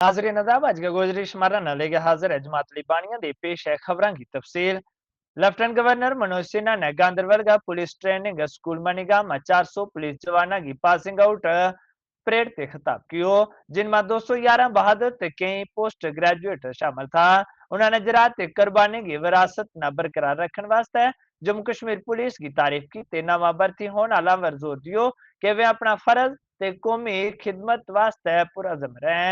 नाजरीन अदाब अज के गुजरिश मारा न लेके हाजिर है जमातली बानिया दी पेश है खबरां की तफसील। लेफ्टिनेंट गवर्नर मनोज सिन्हा ने गांधरबल का पुलिस ट्रेनिंग स्कूल मनीगा में 400 पुलिस जवाना की पासिंग आउट परेड से खिताब कियो, जिनमें 211 बहादुर ते कई पोस्ट ग्रेजुएट शामिल था। उन्होंने जरात ते कुर्बानी की विरासत न बरकरार रखने वास्ते जम्मू कश्मीर पुलिस की तारीफ की ते नवा भर्ती होने वाला पर जोर दियो कि वे अपना फर्ज ते कौमी खिदमत वास्ते पुरअज़म रहे।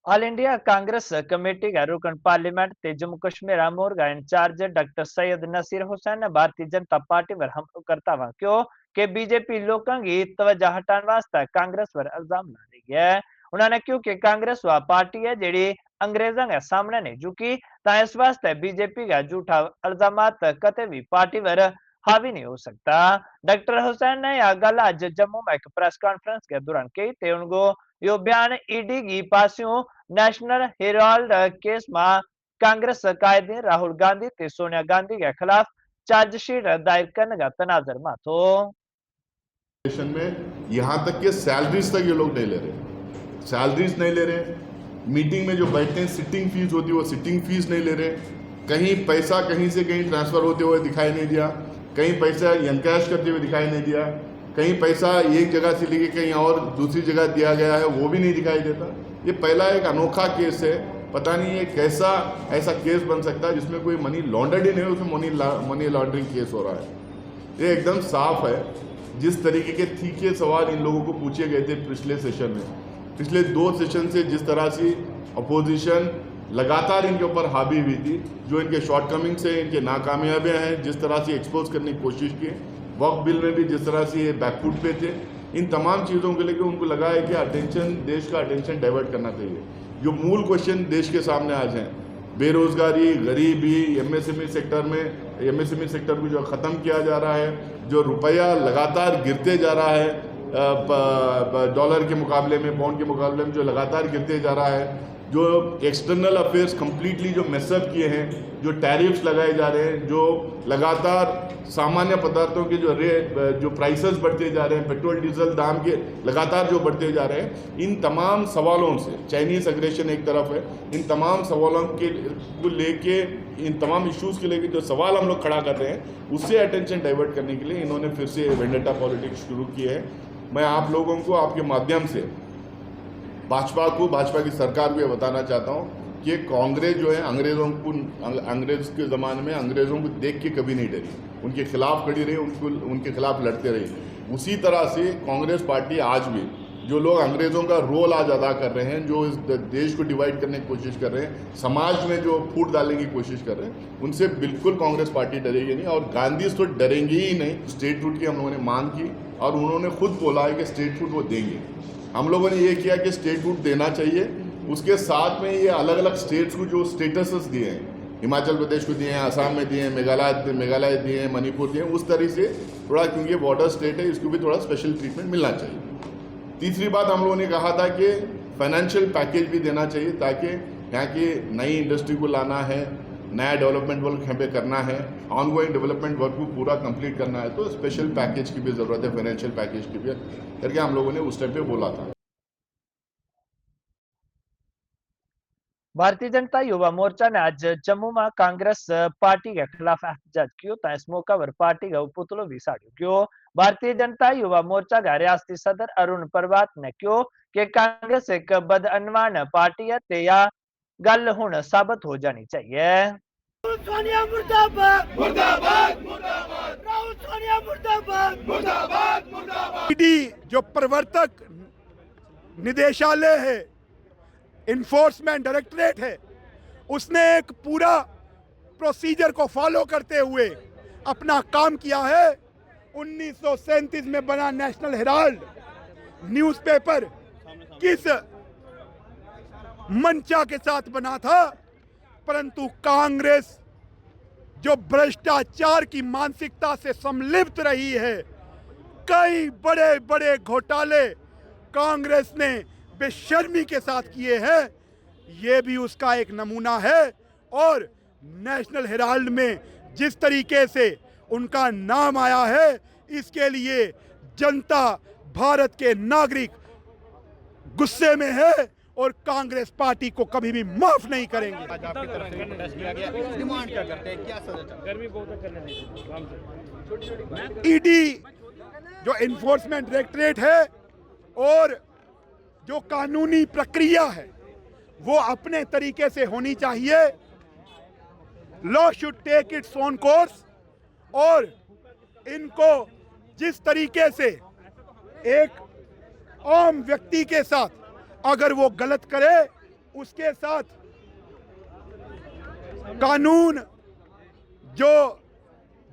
ऑल इंडिया कांग्रेस कमेटी का रुकन पार्लियामेंट ते जम्मू कश्मीर अमूर का इंचार्ज डॉक्टर सैयद नसीर हुसैन ने भारतीय जनता पार्टी पर हमला करता हुआ क्यों कि बीजेपी लोगों की तवज्जो हटाने वास्ते कांग्रेस पर इल्जाम ला रही है। उन्होंने क्यों कि कांग्रेस वह पार्टी है जेडी अंग्रेजों के सामने नहीं झुकी, ता इस वास्ते बीजेपी का झूठा इल्जाम कते भी पार्टी पर हावी नहीं हो सकता। डॉक्टर हुसैन ने यह गल आज जम्मू में एक प्रेस कॉन्फ्रेंस के दौरान कही थे। उनको यो बयान ईडी की पासियों नेशनल हेराल्ड केस में कांग्रेस कायदे राहुल गांधी ते सोनिया गांधी के खिलाफ चार्जशीट दायर करने का तनाजर में थो। में यहाँ तक के सैलरीज तक ये लोग नहीं ले रहे, सैलरीज नहीं ले रहे, मीटिंग में जो बैठते हैं सिटिंग फीस होती है वो सिटिंग फीस नहीं ले रहे, कहीं पैसा कहीं से कहीं ट्रांसफर होते हुए दिखाई नहीं दिया, कहीं पैसा यनकैश करते हुए दिखाई नहीं दिया, कहीं पैसा एक जगह से लेके कहीं और दूसरी जगह दिया गया है वो भी नहीं दिखाई देता। ये पहला एक अनोखा केस है, पता नहीं ये कैसा ऐसा केस बन सकता है जिसमें कोई मनी लॉन्ड्रिंग नहीं है, उसमें मनी लॉन्ड्रिंग केस हो रहा है। ये एकदम साफ है। जिस तरीके के तीखे सवाल इन लोगों को पूछे गए थे पिछले सेशन में, पिछले 2 सेशन से जिस तरह से अपोजिशन लगातार इनके ऊपर हावी हुई थी, जो इनके शॉर्टकमिंग्स हैं, इनके नाकामयाबियां हैं, जिस तरह से एक्सपोज करने की कोशिश की, वक्फ बिल में भी जिस तरह से ये बैकफुट पे थे, इन तमाम चीज़ों के लेकर उनको लगा है कि अटेंशन देश का अटेंशन डाइवर्ट करना चाहिए। जो मूल क्वेश्चन देश के सामने आज हैं, बेरोजगारी, गरीबी, एमएसएमई सेक्टर को जो ख़त्म किया जा रहा है, जो रुपया लगातार गिरते जा रहा है डॉलर के मुकाबले में, पाउंड के मुकाबले में जो लगातार गिरते जा रहा है, जो एक्सटर्नल अफेयर्स कंप्लीटली जो मेसअप किए हैं, जो टैरिफ्स लगाए जा रहे हैं, जो लगातार सामान्य पदार्थों के जो प्राइसेस बढ़ते जा रहे हैं, पेट्रोल डीजल दाम के लगातार जो बढ़ते जा रहे हैं, इन तमाम सवालों से, चाइनीज अग्रेशन एक तरफ है, इन तमाम सवालों के को लेके, इन तमाम इश्यूज़ के लेके जो सवाल हम लोग खड़ा कर रहे हैं, उससे अटेंशन डाइवर्ट करने के लिए इन्होंने फिर से वेंडेटा पॉलिटिक्स शुरू की है। मैं आप लोगों को आपके माध्यम से भाजपा की सरकार को ये बताना चाहता हूँ कि कांग्रेस जो है अंग्रेज के ज़माने में अंग्रेज़ों को देख के कभी नहीं डरी, उनके खिलाफ खड़ी रही, उनके खिलाफ लड़ते रही। उसी तरह से कांग्रेस पार्टी आज भी जो लोग अंग्रेज़ों का रोल आज अदा कर रहे हैं, जो इस देश को डिवाइड करने की कोशिश कर रहे हैं, समाज में जो फूट डालने की कोशिश कर रहे हैं, उनसे बिल्कुल कांग्रेस पार्टी डरेगी नहीं और गांधी तो डरेंगी ही नहीं। स्टेट रूट की हम लोगों ने मांग की और उन्होंने खुद बोला है कि स्टेट रूट वो देंगे। हम लोगों ने ये किया कि स्टेट रूट देना चाहिए, उसके साथ में ये अलग अलग स्टेट्स को जो स्टेटसेस दिए हैं, हिमाचल प्रदेश को दिए हैं, असम में दिए हैं, मेघालय दिए हैं, मणिपुर दिए हैं, उस तरह से थोड़ा, क्योंकि बॉर्डर स्टेट है, इसको भी थोड़ा स्पेशल ट्रीटमेंट मिलना चाहिए। तीसरी बात हम लोगों ने कहा था कि फाइनेंशियल पैकेज भी देना चाहिए, ताकि यहाँ की नई इंडस्ट्री को लाना है, नया डेवलपमेंट वर्क यहाँ पे करना है, ऑनगोइंग डेवलपमेंट वर्क को पूरा कंप्लीट करना है, तो स्पेशल पैकेज की भी ज़रूरत है, फाइनेंशियल पैकेज की भी करके हम लोगों ने उस टाइम पे बोला था। भारतीय जनता युवा मोर्चा ने आज जम्मू में कांग्रेस पार्टी के खिलाफ एहतजाज किया था। इस मौका पर पार्टी का पुतलो भी साड़ियो क्यों भारतीय जनता युवा मोर्चा का रियासती सदर अरुण प्रभात ने क्यों कि कांग्रेस एक बदअनवान पार्टी है ते या गल हुण साबित हो जानी चाहिए। सोनिया मुर्दाबाद मुर्दाबाद मुर्दाबाद, राहुल सोनिया मुर्दाबाद मुर्दाबाद मुर्दाबाद। ईडी जो प्रवर्तक निदेशालय है, इन्फोर्समेंट डायरेक्टरेट है, उसने एक पूरा प्रोसीजर को फॉलो करते हुए अपना काम किया है। 1937 में बना नेशनल हेराल्ड न्यूज़पेपर किस मंशा के साथ बना था, परंतु कांग्रेस जो भ्रष्टाचार की मानसिकता से सम्मिलित रही है, कई बड़े बड़े घोटाले कांग्रेस ने बेशर्मी के साथ किए हैं, ये भी उसका एक नमूना है। और नेशनल हेराल्ड में जिस तरीके से उनका नाम आया है, इसके लिए जनता, भारत के नागरिक गुस्से में है और कांग्रेस पार्टी को कभी भी माफ नहीं करेंगे। ईडी जो इन्फोर्समेंट डायरेक्टरेट है और जो कानूनी प्रक्रिया है वो अपने तरीके से होनी चाहिए। Law should take its own course और इनको जिस तरीके से एक आम व्यक्ति के साथ अगर वो गलत करे, उसके साथ कानून जो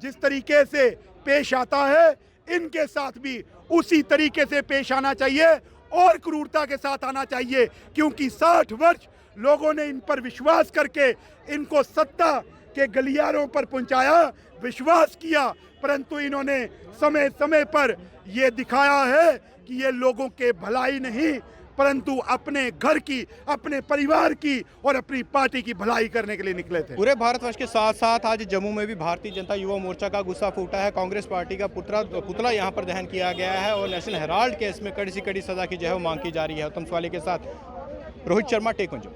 जिस तरीके से पेश आता है, इनके साथ भी उसी तरीके से पेश आना चाहिए और क्रूरता के साथ आना चाहिए, क्योंकि 60 वर्ष लोगों ने इन पर विश्वास करके इनको सत्ता के गलियारों पर पहुंचाया, विश्वास किया, परंतु इन्होंने समय समय पर ये दिखाया है कि ये लोगों के भलाई नहीं परंतु अपने घर की, अपने परिवार की और अपनी पार्टी की भलाई करने के लिए निकले थे। पूरे भारतवर्ष के साथ साथ आज जम्मू में भी भारतीय जनता युवा मोर्चा का गुस्सा फूटा है। कांग्रेस पार्टी का पुतला यहां पर दहन किया गया है और नेशनल हेराल्ड केस में कड़ी से कड़ी सजा की जो है मांग की जा रही है। उत्तम सवाली के साथ रोहित शर्मा, टेक मंजू।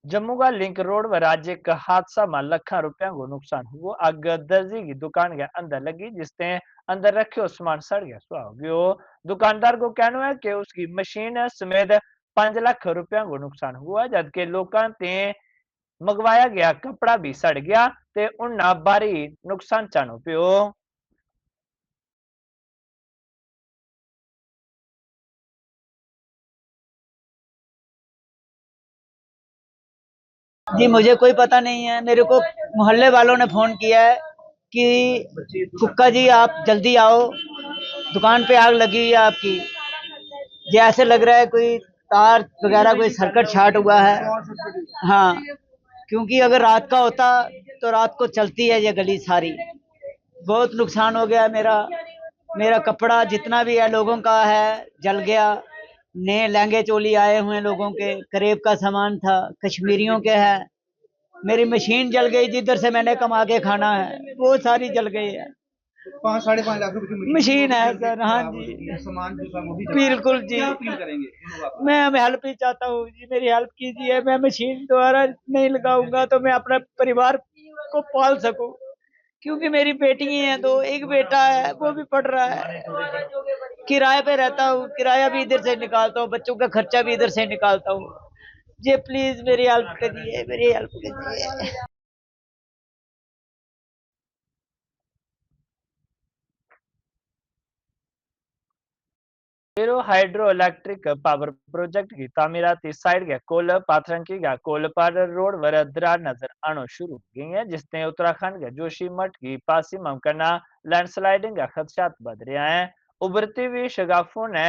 जम्मू का लिंक रोड पर आज एक हादसा में लाखों रुपया को नुकसान हुआ। आग दर्जी की दुकान के अंदर लगी, जिसने अंदर रखे सामान सड़ गया सुहा हो गया। दुकानदार को कहना है कि उसकी मशीन समेत 5 लाख रुपया को नुकसान हुआ, जबकि लोगों ने मंगवाया गया कपड़ा भी सड़ गया ते उन्ना भारी नुकसान चानो पियो। जी मुझे कोई पता नहीं है। मेरे को मोहल्ले वालों ने फोन किया है कि कुक्का जी आप जल्दी आओ, दुकान पे आग लगी है आपकी। ये ऐसे लग रहा है कोई तार वगैरह कोई सर्किट शॉर्ट हुआ है। हाँ, क्योंकि अगर रात का होता तो रात को चलती है ये गली सारी। बहुत नुकसान हो गया मेरा कपड़ा जितना भी है लोगों का है जल गया। नए लहंगे चोली आए हुए लोगों के, करेब का सामान था, कश्मीरियों के है। मेरी मशीन जल गई, जिधर से मैंने कमा के खाना है वो सारी जल गई है। 5-5.5 लाख रुपए की मशीन है सर। हाँ जी, सामान बिल्कुल जी। मैं हेल्प ही चाहता हूँ जी, मेरी हेल्प कीजिए। मैं मशीन दोबारा नहीं लगाऊंगा तो मैं अपना परिवार को पाल सकूं, क्योंकि मेरी बेटी है दो, एक बेटा है वो भी पढ़ रहा है। किराए पे रहता हूँ, किराया भी इधर से निकालता हूँ, बच्चों का खर्चा भी इधर से निकालता हूँ। जी प्लीज मेरी हेल्प करिए, मेरी हेल्प कीजिए। Arrow hydro electric power project की तामीराती साइड के कोल पाथरंकी का कोलपाड़ रोड वर दरार नजर आना शुरू हो गई है, जिसने उत्तराखंड के जोशीमठ की पासी ममकना लैंडस्लाइडिंग का खदशात बढ़ रहा है। उभरती हुई शगाफों ने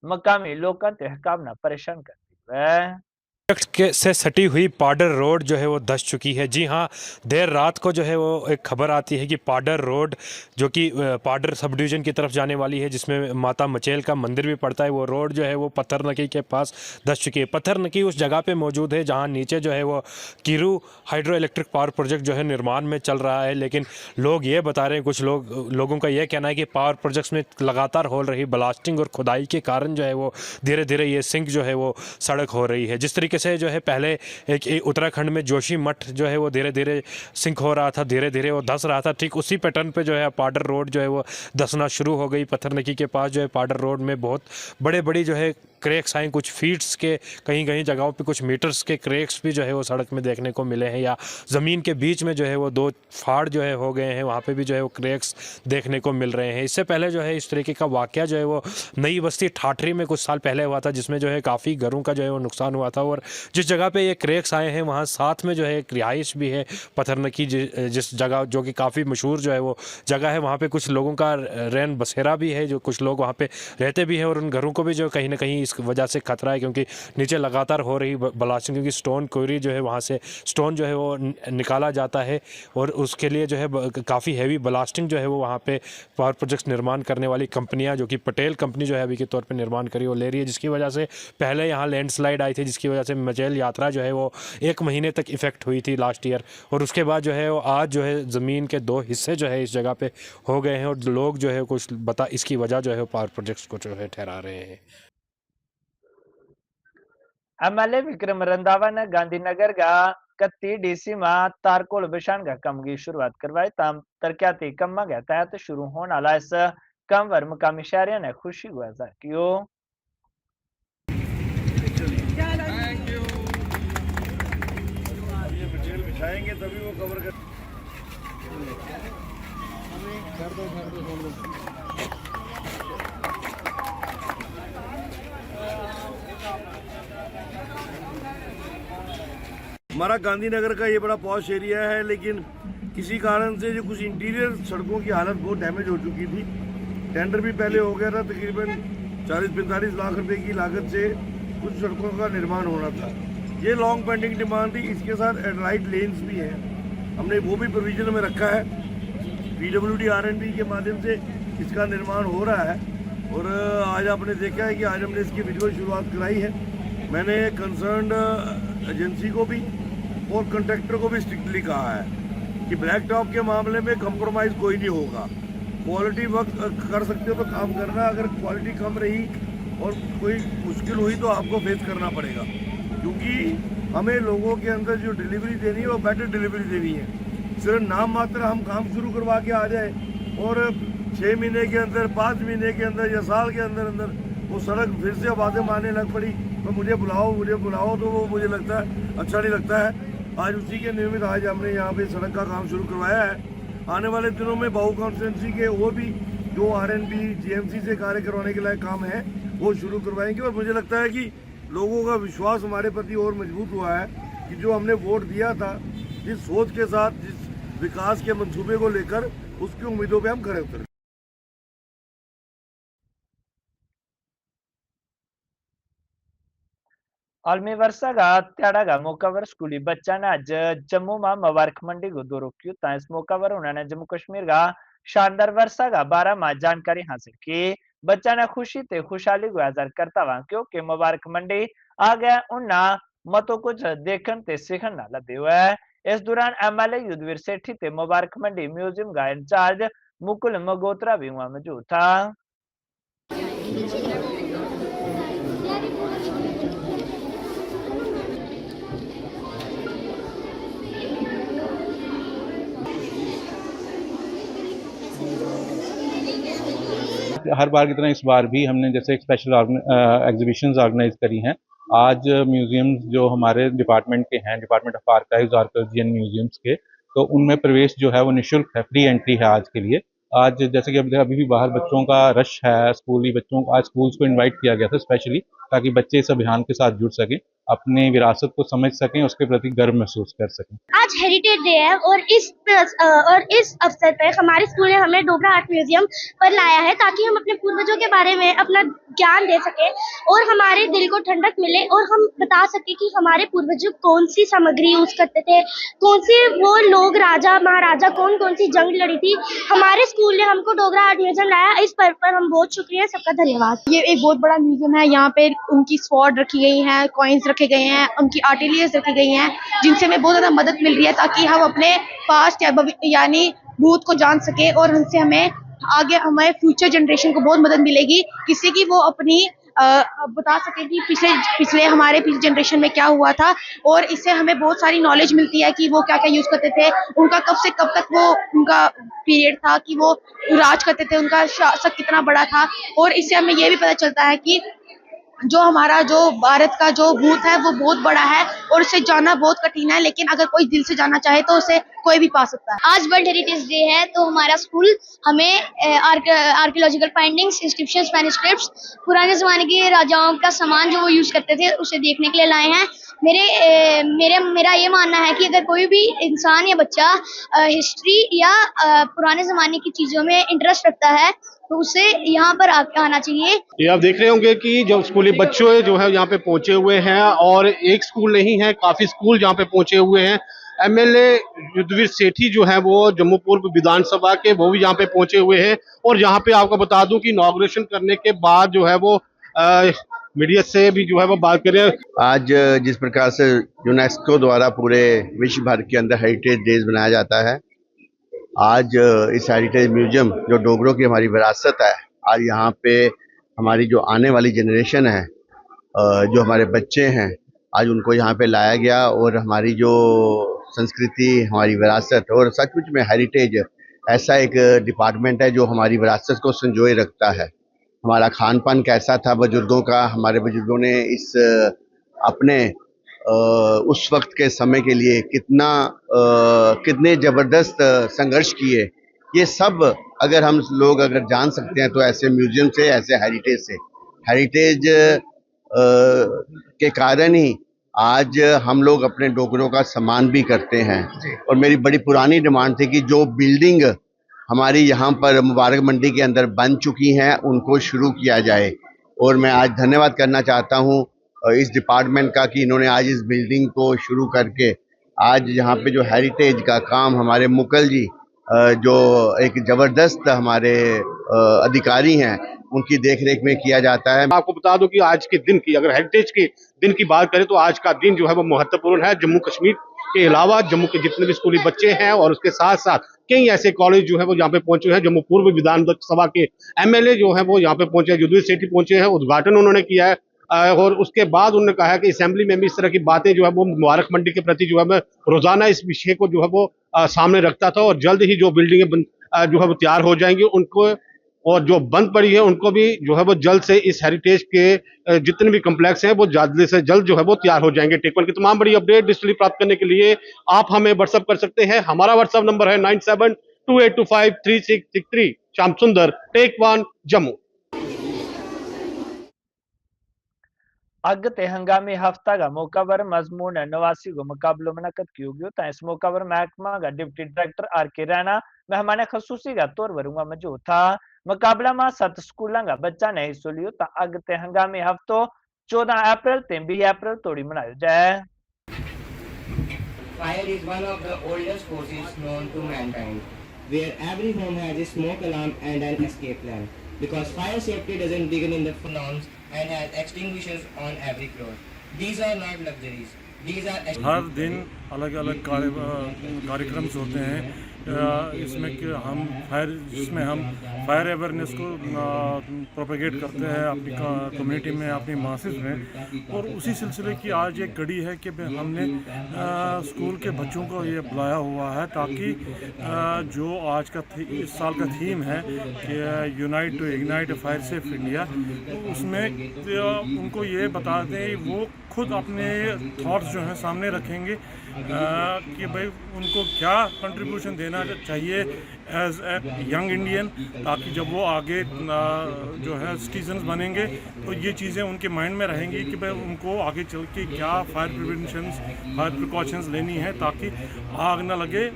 मकामी लोगों को हकामना परेशान कर दी है। से सटी हुई पाडर रोड जो है वो धंस चुकी है। जी हाँ, देर रात को जो है वो एक खबर आती है कि पाडर रोड जो कि पाडर सब डिवीज़न की तरफ जाने वाली है, जिसमें माता मचेल का मंदिर भी पड़ता है, वो रोड जो है वो पत्थरनकी के पास धंस चुकी है। पत्थरनकी उस जगह पे मौजूद है जहाँ नीचे जो है वो Kiru hydro electric power project जो है निर्माण में चल रहा है। लेकिन लोग ये बता रहे हैं, कुछ लोगों का ये कहना है कि पावर प्रोजेक्ट्स में लगातार हो रही ब्लास्टिंग और खुदाई के कारण जो है वो धीरे धीरे ये सिंक जो है वो सड़क हो रही है। जिस तरीके से जो है पहले एक उत्तराखंड में जोशी मठ जो है वो धीरे धीरे सिंक हो रहा था, धीरे धीरे वो धंस रहा था, ठीक उसी पैटर्न पे जो है पाडर रोड जो है वो धंसना शुरू हो गई। पत्थरनकी के पास जो है पाडर रोड में बहुत बड़ी जो है क्रैक्स आए, कुछ फीट्स के, कहीं कहीं जगहों पे कुछ मीटर्स के क्रैक्स भी जो है वो सड़क में देखने को मिले हैं, या ज़मीन के बीच में जो है वो 2 फाड़ जो है हो गए हैं, वहाँ पे भी जो है वो क्रैक्स देखने को मिल रहे हैं। इससे पहले जो है इस तरीके का वाकया जो है वो नई बस्ती ठाठरी में कुछ साल पहले हुआ था, जिसमें जो है काफ़ी घरों का जो है वो नुकसान हुआ था। और जिस जगह पे ये क्रैक्स आए हैं वहाँ साथ में जो है एक रिहाइश भी है पत्थरनकी, जिस जगह जो कि काफ़ी मशहूर जो है वो जगह है, वहाँ पे कुछ लोगों का रैन बसेरा भी है, जो कुछ लोग वहाँ पे रहते भी हैं, और उन घरों को भी जो कहीं ना कहीं इस वजह से खतरा है, क्योंकि नीचे लगातार हो रही ब्लास्टिंग, क्योंकि स्टोन क्वारी जो है वहाँ से स्टोन जो है वो निकाला जाता है, और उसके लिए जो है काफ़ी हैवी ब्लास्टिंग जो है वो वहाँ पे पावर प्रोजेक्ट्स निर्माण करने वाली कंपनियाँ, जो कि पटेल कंपनी जो है अभी के तौर पर निर्माण करी वो ले रही है, जिसकी वजह से पहले यहाँ लैंडस्लाइड आई थी, जिसकी वजह से मचेल यात्रा जो है वो 1 महीने तक इफेक्ट हुई थी लास्ट ईयर। और उसके बाद जो है वो आज जो है ज़मीन के 2 हिस्से जो है इस जगह पे हो गए हैं, और लोग जो है कुछ इसकी वजह जो है पावर प्रोजेक्ट्स को जो है ठहरा रहे हैं। एमएलए विक्रम रंधावा ने गांधीनगर का कत्ती डीसी में तारकोल बशान का कम की शुरुआत करवाई। ताम तरक्याती कम के तहत शुरू होने वाला इस कम वर मुकामी शहरियों ने खुशी को जाहिर कियो। बिछाएंगे तभी वो कवर कर। हमारा गांधीनगर का ये बड़ा पॉश एरिया है, लेकिन किसी कारण से जो कुछ इंटीरियर सड़कों की हालत बहुत डैमेज हो चुकी थी। टेंडर भी पहले हो गया था, तकरीबन 40-45 लाख रुपए की लागत से कुछ सड़कों का निर्माण होना था। ये लॉन्ग पेंडिंग डिमांड थी। इसके साथ एडलाइट लेन्स भी हैं, हमने वो भी प्रोविजन में रखा है। PWD R&D के माध्यम से इसका निर्माण हो रहा है, और आज आपने देखा है कि आज हमने इसकी विजुअल शुरुआत कराई है। मैंने कंसर्न्ड एजेंसी को भी और कॉन्ट्रैक्टर को भी स्ट्रिक्टली कहा है कि ब्लैक टॉप के मामले में कंप्रोमाइज़ कोई नहीं होगा। क्वालिटी वर्क कर सकते हो तो काम करना, अगर क्वालिटी कम रही और कोई मुश्किल हुई तो आपको फेस करना पड़ेगा, क्योंकि हमें लोगों के अंदर जो डिलीवरी देनी है वो बेटर डिलीवरी देनी है। सिर्फ नाम मात्र हम काम शुरू करवा के आ जाए और 6 महीने के अंदर, 5 महीने के अंदर या साल के अंदर अंदर वो सड़क फिर से आवाज़ें मारने लग पड़ी तो मुझे बुलाओ, तो वो मुझे लगता है अच्छा नहीं लगता है। आज उसी के नियमित आज हमने यहाँ पे सड़क का काम शुरू करवाया है। आने वाले दिनों में बाहू कॉन्स्टिट्यूंसी के और भी जो R&D GMC से कार्य करवाने के लिए काम है वो शुरू करवाएंगे, और मुझे लगता है कि लोगों का विश्वास हमारे प्रति और मजबूत हुआ है कि जो हमने वोट दिया था, जिस सोच के साथ, जिस विकास के मंसूबे को लेकर, उसकी उम्मीदों पे हम खड़े उतरे। आलमी वर्षा का त्याड़ा का मौका पर स्कूली बच्चा ने आज जम्मू में मुबारक मंडी को दौरा किया। इस मौका पर उन्होंने जम्मू कश्मीर का शानदार वर्षा का बारे में जानकारी हासिल की। बच्चा ने खुशी ते खुशहाली को जाहिर करता हुआ क्योंकि मुबारक मंडी आ गया उन्ना मतों कुछ देखन ते सीखन ना लगे हुए है। इस दौरान MLA युद्धवीर सेठी ते मुबारक मंडी म्यूजियम का इंचार्ज मुकुल मगोत्रा भी वहां मौजूद था। हर बार की तरह इस बार भी हमने जैसे एक स्पेशल एग्जीबिशंस ऑर्गेनाइज करी हैं। आज म्यूजियम्स जो हमारे डिपार्टमेंट के हैं, department of archives, archaeology and museums के, तो उनमें प्रवेश जो है वो निःशुल्क है, फ्री एंट्री है आज के लिए। आज जैसे कि अभी भी बाहर बच्चों का रश है, स्कूली बच्चों को आज स्कूल्स को इनवाइट किया गया था स्पेशली, ताकि बच्चे इस अभियान के साथ जुड़ सकें। अपनी विरासत को समझ सकें, उसके प्रति गर्व महसूस कर सकें। आज हेरिटेज डे है और इस अवसर पर हमारे स्कूल ने हमें डोगरा आर्ट म्यूजियम पर लाया है ताकि हम अपने पूर्वजों के बारे में अपना ज्ञान दे सके और हमारे दिल को ठंडक मिले और हम बता सके कि हमारे पूर्वज कौन सी सामग्री यूज करते थे, कौन सी वो लोग राजा महाराजा कौन कौन सी जंग लड़ी थी। हमारे स्कूल ने हमको डोगरा आर्ट म्यूजियम लाया, इस पर्व पर हम बहुत शुक्रिया, सबका धन्यवाद। ये एक बहुत बड़ा म्यूजियम है। यहाँ पे उनकी स्वॉर्ड रखी गई है, कॉइन्स रखे गए हैं, उनकी आर्टिलरीज रखी गई हैं, जिनसे हमें बहुत ज्यादा मदद मिल रही है ताकि हम अपने पास्ट यानी भूत को जान सके और उनसे हमें आगे हमारे फ्यूचर जनरेशन को बहुत मदद मिलेगी, जिससे कि वो अपनी बता सके कि पिछले हमारे पिछले जनरेशन में क्या हुआ था, और इससे हमें बहुत सारी नॉलेज मिलती है कि वो क्या क्या यूज करते थे, उनका कब से कब तक वो उनका पीरियड था कि वो राज करते थे, उनका शासक कितना बड़ा था। और इससे हमें ये भी पता चलता है कि जो हमारा जो भारत का जो भूत है वो बहुत बड़ा है और उसे जाना बहुत कठिन है, लेकिन अगर कोई दिल से जाना चाहे तो उसे कोई भी पा सकता है। आज वर्ल्ड हेरिटेज डे है तो हमारा स्कूल हमें आर्कियोलॉजिकल फाइंडिंग्स, इंस्क्रिप्शंस, मैन्युस्क्रिप्ट्स, पुराने जमाने के राजाओं का सामान जो वो यूज करते थे उसे देखने के लिए लाए हैं। मेरा ये मानना है कि अगर कोई भी इंसान या बच्चा हिस्ट्री या पुराने जमाने की चीजों में इंटरेस्ट रखता है तो उसे यहाँ पर आना चाहिए। ये आप देख रहे होंगे कि जो स्कूली बच्चे जो है यहाँ पे पहुंचे हुए हैं, और एक स्कूल नहीं है, काफी स्कूल यहाँ पे पहुंचे हुए हैं। एमएलए युद्धवीर सेठी जो है वो जम्मू पूर्व विधानसभा के, वो भी यहाँ पे पहुंचे हुए हैं। और यहाँ पे आपको बता दूं कि इनॉग्रेशन करने के बाद जो है वो मीडिया से भी जो है वो बात करें। आज जिस प्रकार से यूनेस्को द्वारा पूरे विश्व भर के अंदर हेरिटेज डेज मनाया जाता है, आज इस हेरिटेज म्यूजियम जो डोगरों की हमारी विरासत है, आज यहाँ पे हमारी जो आने वाली जनरेशन है, जो हमारे बच्चे हैं, आज उनको यहाँ पे लाया गया और हमारी जो संस्कृति, हमारी विरासत, और सचमुच में हेरिटेज ऐसा एक डिपार्टमेंट है जो हमारी विरासत को संजोए रखता है। हमारा खान पान कैसा था बुजुर्गों का, हमारे बुजुर्गों ने इस अपने उस वक्त के समय के लिए कितने ज़बरदस्त संघर्ष किए, ये सब अगर हम लोग जान सकते हैं तो ऐसे म्यूजियम से, ऐसे हेरिटेज के कारण ही आज हम लोग अपने डोगरों का सम्मान भी करते हैं। और मेरी बड़ी पुरानी डिमांड थी कि जो बिल्डिंग हमारी यहाँ पर मुबारक मंडी के अंदर बन चुकी हैं उनको शुरू किया जाए, और मैं आज धन्यवाद करना चाहता हूँ इस डिपार्टमेंट का कि इन्होंने आज इस बिल्डिंग को शुरू करके आज यहाँ पे जो हेरिटेज का काम हमारे मुकल जी जो एक ज़बरदस्त हमारे अधिकारी हैं, उनकी देखरेख में किया जाता है। आपको बता दूं कि आज के दिन की, अगर हेरिटेज के दिन की बात करें तो आज का दिन जो है वो महत्वपूर्ण है। जम्मू कश्मीर के अलावा जम्मू के जितने भी स्कूली बच्चे हैं और उसके साथ साथ कई ऐसे कॉलेज जो है वो यहाँ पे पहुंचे हैं। जम्मू पूर्व विधानसभा के एमएलए जो है वो यहाँ पे पहुंचे हैं, युद्धवीर सेठी पहुंचे हैं, उद्घाटन उन्होंने किया है। और उसके बाद उन्होंने कहा है कि असेंबली में भी इस तरह की बातें जो है वो मुबारक मंडी के प्रति जो है मैं रोजाना इस विषय को जो है वो सामने रखता था, और जल्द ही जो बिल्डिंगें जो है वो तैयार हो जाएंगी उनको, और जो बंद पड़ी है उनको भी जो है वो जल्द से इस हेरिटेज के जितने भी कम्प्लेक्स हैं वो जल्द से जल्द जो है वो तैयार हो जाएंगे। टेक 1 की तमाम बड़ी अपडेट डिजिटली प्राप्त करने के लिए आप हमें व्हाट्सअप कर सकते हैं। हमारा व्हाट्सअप नंबर है 9728253663। श्याम सुंदर, टेक 1 जम्मू। अगते हंगामी हफ्ता का मौका पर मजमून 89 को मुकाबलों में नकद किया गया। इस मौका पर महकमा का डिप्टी डायरेक्टर आर.के. रैना मेहमान खसूसी का तौर पर मौजूद था। मुकाबला में 7 स्कूलों का बच्चा ने हिस्सों लियो। अगते हंगामी हफ्तों 14 अप्रैल से 20 अप्रैल तोड़ी मनाया जाए। Fire is one of the oldest forces known to mankind, where every home has a smoke alarm and an escape plan. Because fire safety doesn't begin in the norms and has extinguishers on every floor. These are not luxuries. These are हर दिन अलग अलग कार्यक्रम होते हैं इसमें कि जिसमें हम फायर अवेयरनेस को प्रोपेगेट करते हैं अपनी कम्युनिटी में, अपनी मासेस में। और उसी सिलसिले की आज एक कड़ी है कि हमने स्कूल के बच्चों को ये बुलाया हुआ है ताकि जो आज का इस साल का थीम है कि unite to ignite fire safe India, तो उसमें उनको ये बता दें, वो खुद अपने थॉट्स जो हैं सामने रखेंगे कि भाई उनको क्या कंट्रीब्यूशन देना चाहिए एज ए यंग इंडियन, ताकि जब वो आगे जो है सिटीजन्स बनेंगे तो ये चीज़ें उनके माइंड में रहेंगी कि भाई उनको आगे चल के क्या फायर प्रिकॉशंस लेनी है ताकि आग ना लगे।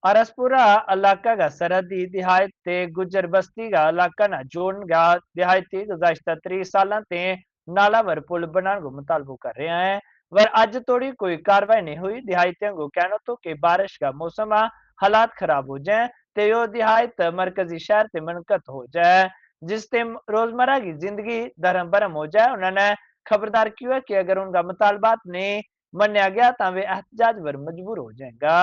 अरसपुरा इलाका का सरहदी दिहायत ते गुजर बस्ती का इलाका ना जोन गा दिहायती गुज़श्ता 30 साल ते नालावर पुल बनाने को मुतालबो कर रहे हैं, पर अज तोड़ी कोई कार्रवाई नहीं हुई। दिहायतियों को कहना तो कि बारिश का मौसम हालात खराब हो जाए ते यो दिहायत मरकजी शहर ते मनकत हो जाए, जिससे रोजमर्रा की जिंदगी धर्म भरम हो जाए। उन्होंने खबरदार किया कि अगर उनका मुतालबात नहीं मन्या गया तो वे एहतजाज पर मजबूर हो जाएगा।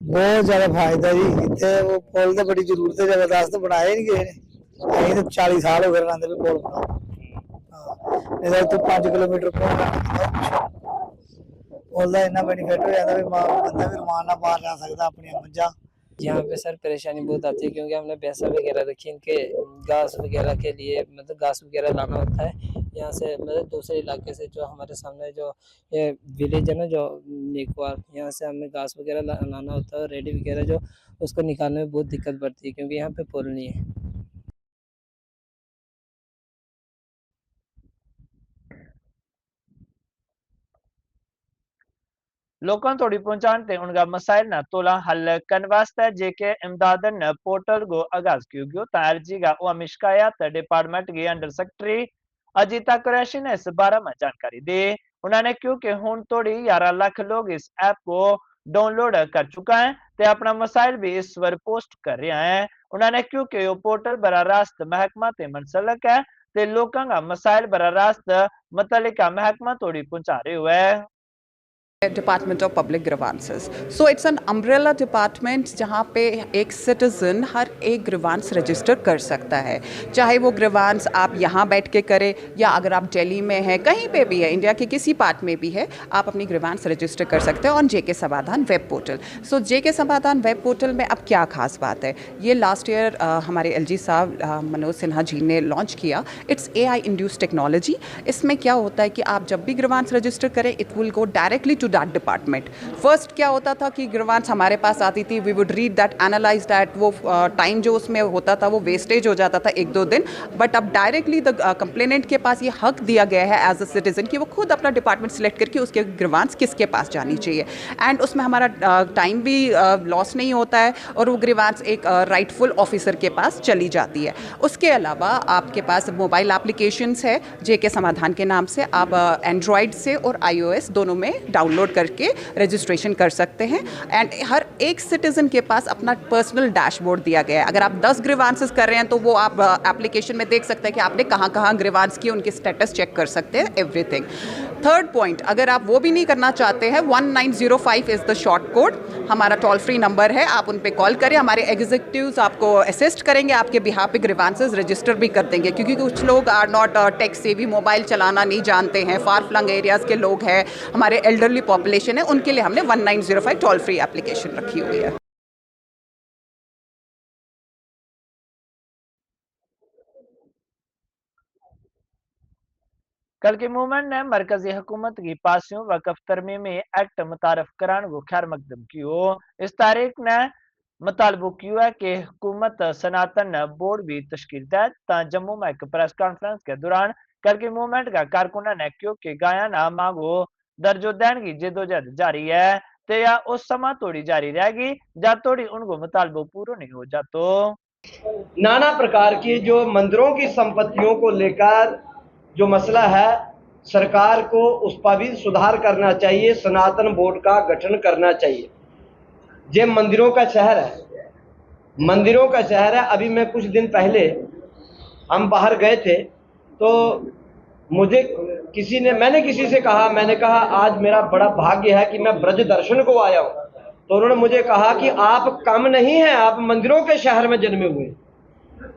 बहुत ज्यादा फायदा जी, इतने वो पुल तो बड़ी जरूरत है, जबरदस्त बनाए नहीं गए ने। तो 40 साल हो गए बनाते भी पुल बनाओ, तो 5 किलोमीटर पुल का इन्ना बेनीफिट हो जाता भी बंदा भी रमान ना पार जा सकता अपनी मंजा। यहाँ पे सर परेशानी बहुत आती है क्योंकि हमने भैंसा वगैरह रखी, इनके घास वगैरह के लिए मतलब घास वगैरह लाना होता है यहाँ से, मतलब दूसरे इलाके से जो हमारे सामने जो ये विलेज है ना जो नेकवार, यहाँ से हमें घास वगैरह लाना होता है, रेडी वगैरह जो उसको निकालने में बहुत दिक्कत पड़ती है क्योंकि यहाँ पे पुल नहीं है। लोगों तोड़ी पहुंचाते उनका मसाइल न तोला हल कन वास्ते जेके इमदादन पोर्टल को आगाज किया गयो। तारजी का उम शिकायत डिपार्टमेंट के अंडर सेक्रेटरी अजीता कुरैशी ने इस बारे में जानकारी दी। उन्होंने क्यों कि हुन तोड़ी 11 लाख लोग इस ऐप को डाउनलोड कर चुका है ते अपना मसाइल भी इस पर पोस्ट कर रहे हैं। उन्होंने क्यों कि यो पोर्टल बरा रास्त महकमा ते मनसलक है ते लोगों का मसाइल बरा रास्त मुतल्लिका महकमा तोड़ी पहुंचा रहे हुए है। Department of public grievances, so it's an umbrella department जहाँ पे एक सिटीजन हर एक ग्रीवांस रजिस्टर कर सकता है, चाहे वो ग्रीवांस आप यहाँ बैठ के करें या अगर आप दिल्ली में हैं, कहीं पे भी है, इंडिया के किसी पार्ट में भी है, आप अपनी ग्रीवांस रजिस्टर कर सकते हैं ऑन जेके समाधान वेब पोर्टल। सो जेके समाधान वेब पोर्टल में अब क्या खास बात है, ये लास्ट ईयर हमारे एलजी साहब मनोज सिन्हा जी ने लॉन्च किया। It's AI induced technology. इसमें क्या होता है कि आप जब भी ग्रीवांस रजिस्टर करें it will go directly to that department. First क्या होता था कि ग्रीवांस हमारे पास आती थी, we would read that, analyze that, वो टाइम जो उसमें होता था वो वेस्टेज हो जाता था 1-2 दिन। बट अब डायरेक्टली द कंप्लेनेंट के पास ये हक दिया गया है एज अ सिटीजन कि वो खुद अपना डिपार्टमेंट सिलेक्ट करके उसके ग्रीवांस किसके पास जानी चाहिए, एंड उसमें हमारा टाइम भी लॉस नहीं होता है और वो ग्रीवांस एक राइटफुल ऑफिसर के पास चली जाती है। उसके अलावा आपके पास मोबाइल एप्लीकेशंस है जेके समाधान के नाम से, आप एंड्रॉयड से और iOS दोनों में डाउनलोड करके रजिस्ट्रेशन कर सकते हैं। एंड हर एक सिटीजन के पास अपना पर्सनल डैशबोर्ड दिया गया है। अगर आप 10 ग्रीवांसेस कर रहे हैं तो वो आप एप्लीकेशन में देख सकते हैं कि आपने कहाँ कहाँ ग्रीवांस की, उनके स्टेटस चेक कर सकते हैं, एवरीथिंग। थर्ड पॉइंट, अगर आप वो भी नहीं करना चाहते हैं, 1905 इज़ द शॉर्ट कोड, हमारा टोल फ्री नंबर है, आप उन पे कॉल करें, हमारे एग्जीक्यूटिव्स आपको असिस्ट करेंगे, आपके बिहाफ पे ग्रीवांसेस रजिस्टर भी कर देंगे। क्योंकि कुछ लोग are not tech savvy, mobile चलाना नहीं जानते हैं, फार फ्लंग एरियाज़ के लोग हैं, हमारे एल्डरली पॉपुलेशन है, उनके लिए हमने 1905 टोल फ्री एप्लीकेशन रखी हुई है। कल की मूवमेंट ने मरकजी हुकूमत की पासियों वक़्फ तरमीमी एक्ट मुतारफ कराने को खैर मकदम कियो। इस तारीख ने मुतालबो किया है कि हुकूमत सनातन बोर्ड भी तश्कील दे। जम्मू में एक प्रेस कॉन्फ्रेंस के दौरान कल की मूवमेंट का कारकुना ने क्यों कि गायना मांगो दर्जो देने की जदोजहद जारी है तो या उस समय तोड़ी जारी रहेगी जा तोड़ी उनको मुतालबो पूरा नहीं हो जातो। नाना प्रकार की जो मंदिरों की संपत्तियों को लेकर जो मसला है, सरकार को उस पर भी सुधार करना चाहिए, सनातन बोर्ड का गठन करना चाहिए। ये मंदिरों का शहर है, मंदिरों का शहर है। अभी मैं कुछ दिन पहले हम बाहर गए थे तो मुझे मैंने किसी से कहा, मैंने कहा आज मेरा बड़ा भाग्य है कि मैं ब्रज दर्शन को आया हूँ। तो उन्होंने मुझे कहा कि आप कम नहीं हैं, आप मंदिरों के शहर में जन्मे हुए,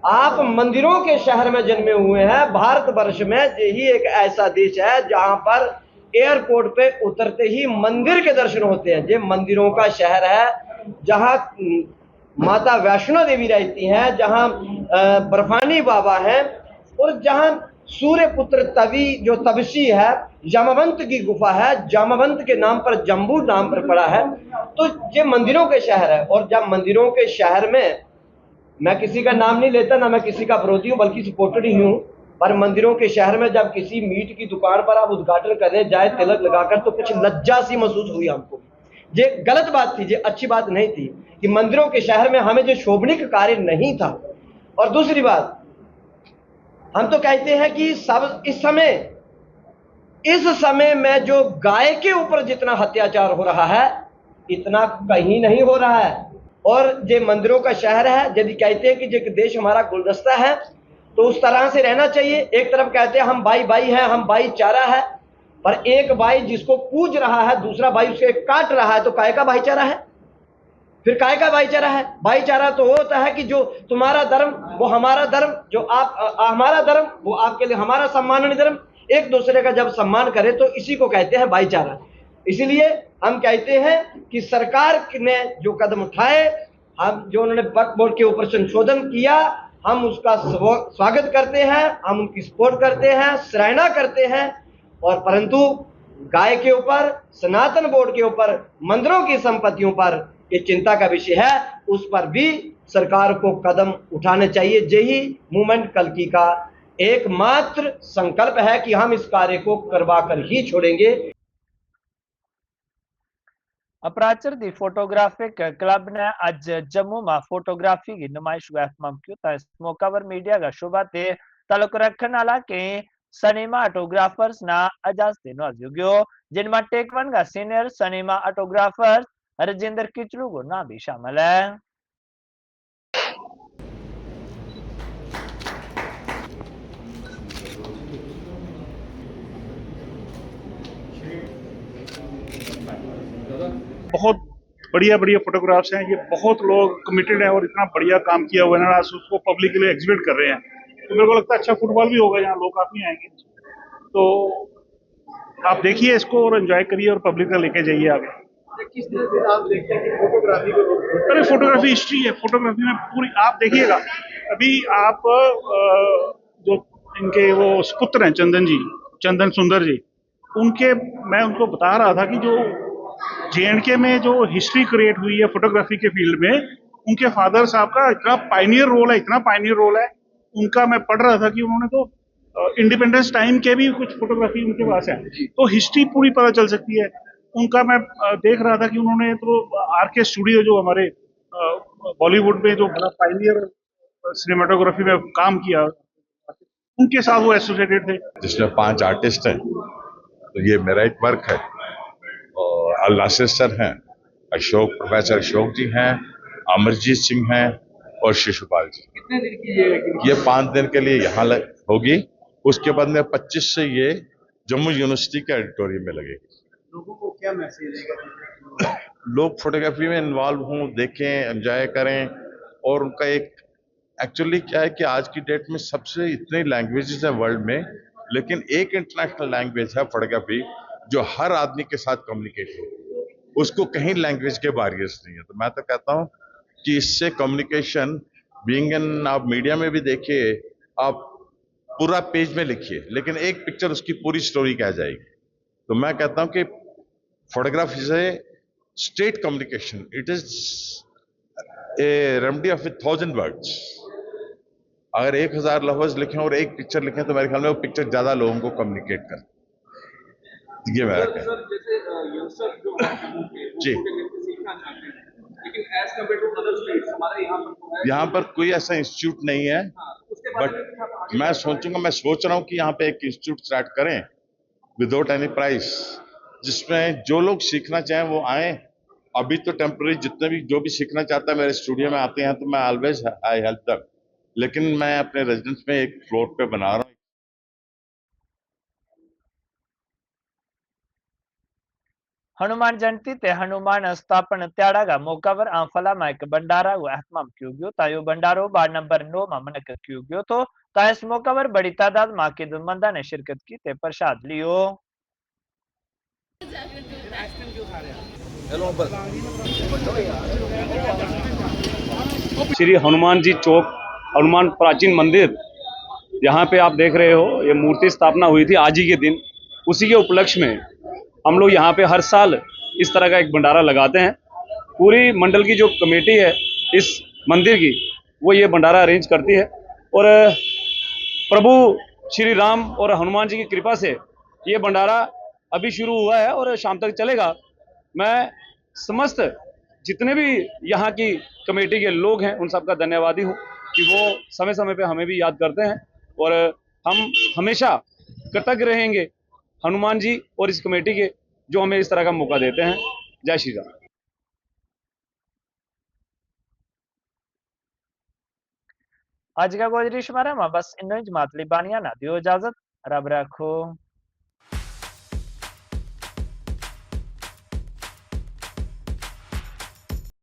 आप मंदिरों के शहर में जन्मे हुए हैं। भारतवर्ष में यही एक ऐसा देश है जहां पर एयरपोर्ट पे उतरते ही मंदिर के दर्शन होते हैं। ये मंदिरों का शहर है जहां माता वैष्णो देवी रहती हैं, जहां बर्फानी बाबा हैं, और जहां सूर्यपुत्र तवी जो तबसी है, जामवंत की गुफा है, जामवंत के नाम पर जम्बू नाम पर पड़ा है। तो ये मंदिरों के शहर है, और जब मंदिरों के शहर में, मैं किसी का नाम नहीं लेता, ना मैं किसी का विरोधी हूँ बल्कि सपोर्टर ही हूँ, पर मंदिरों के शहर में जब किसी मीट की दुकान पर आप उद्घाटन करने जाए तिलक लगाकर, तो कुछ लज्जा सी महसूस हुई हमको। ये गलत बात थी, ये अच्छी बात नहीं थी कि मंदिरों के शहर में हमें जो शोभनीय कार्य नहीं था। और दूसरी बात, हम तो कहते हैं कि सब इस समय में जो गाय के ऊपर जितना अत्याचार हो रहा है, इतना कहीं नहीं हो रहा है। और ये मंदिरों का शहर है, यदि कहते हैं कि ये देश हमारा गुलदस्ता है, तो उस तरह से रहना चाहिए। एक तरफ कहते हैं हम भाई भाई हैं, हम भाईचारा है, पर एक भाई जिसको पूज रहा है, दूसरा भाई उसे काट रहा है, तो काय का भाईचारा है? फिर काय का भाईचारा है? भाईचारा तो होता है कि जो तुम्हारा धर्म वो हमारा धर्म, जो आप हमारा धर्म वो आपके लिए हमारा सम्माननीय धर्म, एक दूसरे का जब सम्मान करे तो इसी को कहते हैं भाईचारा। इसीलिए हम कहते हैं कि सरकार ने जो कदम उठाए, हम जो उन्होंने वक्फ बोर्ड के ऊपर संशोधन किया, हम उसका स्वागत करते हैं, हम उनकी सपोर्ट करते हैं, सराहना करते हैं। और परंतु गाय के ऊपर, सनातन बोर्ड के ऊपर, मंदिरों की संपत्तियों पर ये चिंता का विषय है, उस पर भी सरकार को कदम उठाने चाहिए। यही मूवमेंट कल्की का एकमात्र संकल्प है कि हम इस कार्य को करवा कर ही छोड़ेंगे। अपराचर दी फोटोग्राफिक क्लब ने आज जम्मू में फोटोग्राफी की नुमाइश का एहतमाम किया। इस मौका पर मीडिया का शुबा ते ताल्लुक रखने वाला के सिनेमा ऑटोग्राफर्स ना इजाजत नवाजियो गयो, जिनमें टेक वन का सीनियर सिनेमा ऑटोग्राफर राजेंद्र किचलू को नाम भी शामिल है। बहुत बढ़िया बढ़िया फोटोग्राफ्स हैं, ये बहुत लोग कमिटेड हैं और इतना बढ़िया काम किया हुआ है ना, उसको पब्लिक के लिए एग्जिबिट कर रहे हैं। तो मेरे को लगता है अच्छा फुटबॉल भी होगा, यहाँ लोग काफी आएंगे। तो आप देखिए इसको और एंजॉय करिए और पब्लिक का लेके जाइए आगे। किस तरह से आप देखते हैं कि फोटोग्राफी को, अरे फोटोग्राफी हिस्ट्री है, फोटोग्राफी में पूरी आप देखिएगा। अभी आप जो इनके वो पुत्र हैं चंदन सुंदर जी, मैं उनको बता रहा था कि जो JNK में जो हिस्ट्री क्रिएट हुई है फोटोग्राफी के फील्ड में, उनके फादर साहब का इतना पायनियर रोल है उनका। मैं पढ़ रहा था कि उन्होंने तो इंडिपेंडेंस टाइम के भी कुछ फोटोग्राफी उनके पास है, तो हिस्ट्री पूरी पता चल सकती है उनका। मैं देख रहा था कि उन्होंने तो RK स्टूडियो जो हमारे बॉलीवुड में जो बड़ा पायनियर सिनेमाटोग्राफी में काम किया, उनके साथ वो एसोसिएटेड थे। जिसमें 5 आर्टिस्ट हैं, तो ये मेरा एक वर्क है। और अल नासिर सर हैं, प्रोफेसर अशोक जी हैं, अमरजीत सिंह हैं और शिशुपाल जी। कितने दिन की ये 5 दिन के लिए यहाँ होगी। उसके बाद में 25 से ये जम्मू यूनिवर्सिटी के ऑडिटोरियम में लगेगी। लोगों को क्या मैसेज है? लोग फोटोग्राफी में इन्वॉल्व हों, देखें, एंजॉय करें। और उनका एक एक्चुअली क्या है कि आज की डेट में सबसे इतनी लैंग्वेजेस है वर्ल्ड में, लेकिन एक इंटरनेशनल लैंग्वेज है फोटोग्राफी जो हर आदमी के साथ कम्युनिकेट हो, उसको कहीं लैंग्वेज के बैरियर्स नहीं है। तो मैं तो कहता हूँ कि इससे कम्युनिकेशन बीइंग इन, आप मीडिया में भी देखिए, आप पूरा पेज में लिखिए, लेकिन एक पिक्चर उसकी पूरी स्टोरी कह जाएगी। तो मैं कहता हूँ कि फोटोग्राफी से state communication, it is a remedy of 1000 words. अगर 1000 लफ्ज लिखें और एक पिक्चर लिखें तो मेरे ख्याल में वो पिक्चर ज्यादा लोगों को कम्युनिकेट कर। ये मेरा कहना जी। लेकिन as compare to other states हमारे यहाँ पर कोई ऐसा इंस्टीट्यूट नहीं है, बट मैं सोच रहा हूँ कि यहाँ पे एक इंस्टीट्यूट स्टार्ट करें विदाउट एनी प्राइस, जिसमें जो लोग सीखना चाहें वो आए। अभी तो टेम्पररी जितने भी जो भी सीखना चाहता है मेरे स्टूडियो में आते हैं, तो मैं ऑलवेज आई हेल्प देम। लेकिन मैं अपने रेजिडेंस में एक फ्लोर पे बना रहा हूँ। हनुमान जयंती ते हनुमान स्थापन त्याड़ा का मौका पर आंफला में एक भंडारा को एहतमाम किया गयो। तायो भंडारो वार्ड नंबर 9 में मनक किया गयो। तो इस मौका पर बड़ी तादाद में कीदतमंदा ने शिरकत की ते प्रसाद लियो। हेलो श्री हनुमान जी चौक, हनुमान प्राचीन मंदिर, यहाँ पे आप देख रहे हो ये मूर्ति स्थापना हुई थी आज ही के दिन। उसी के उपलक्ष्य में हम लोग यहाँ पे हर साल इस तरह का एक भंडारा लगाते हैं। पूरी मंडल की जो कमेटी है इस मंदिर की, वो ये भंडारा अरेंज करती है और प्रभु श्री राम और हनुमान जी की कृपा से ये भंडारा अभी शुरू हुआ है और शाम तक चलेगा। मैं समस्त जितने भी यहाँ की कमेटी के लोग हैं उन सबका धन्यवादी हूँ कि वो समय समय पे हमें भी याद करते हैं और हम हमेशा कृतज्ञ रहेंगे हनुमान जी और इस कमेटी के जो हमें इस तरह का मौका देते हैं। जय श्री राम। आज का गोजरी शुमारा में बस इन ज मातली बानिया ना दियो इजाजत। रब रखो।